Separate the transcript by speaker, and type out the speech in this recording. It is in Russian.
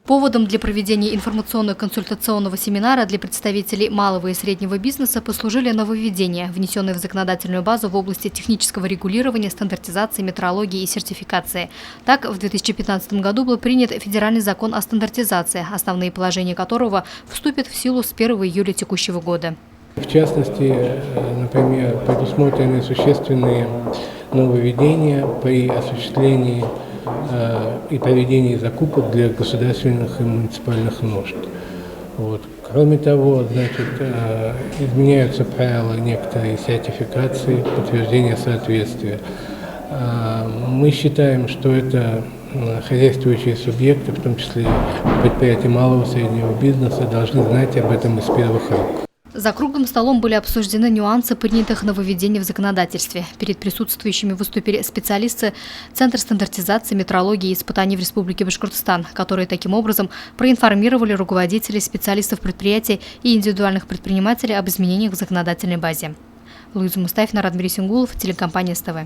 Speaker 1: Поводом для проведения информационно-консультационного семинара для представителей малого и среднего бизнеса послужили нововведения, внесенные в законодательную базу в области технического регулирования, стандартизации, метрологии и сертификации. Так, в 2015 году был принят федеральный закон о стандартизации, основные положения которого вступят в силу с 1 июля текущего года.
Speaker 2: В частности, например, предусмотрены существенные нововведения при осуществлении и проведении закупок для государственных и муниципальных нужд. Кроме того, изменяются правила некоторой сертификации, подтверждения соответствия. Мы считаем, что это хозяйствующие субъекты, в том числе предприятия малого и среднего бизнеса, должны знать об этом из первых рук.
Speaker 1: За круглым столом были обсуждены нюансы принятых нововведений в законодательстве. Перед присутствующими выступили специалисты Центра стандартизации, метрологии и испытаний в Республике Башкортостан, которые таким образом проинформировали руководителей, специалистов предприятий и индивидуальных предпринимателей об изменениях в законодательной базе. Луиза Мустафина, Радмир Исенгулов, телекомпания СТВ.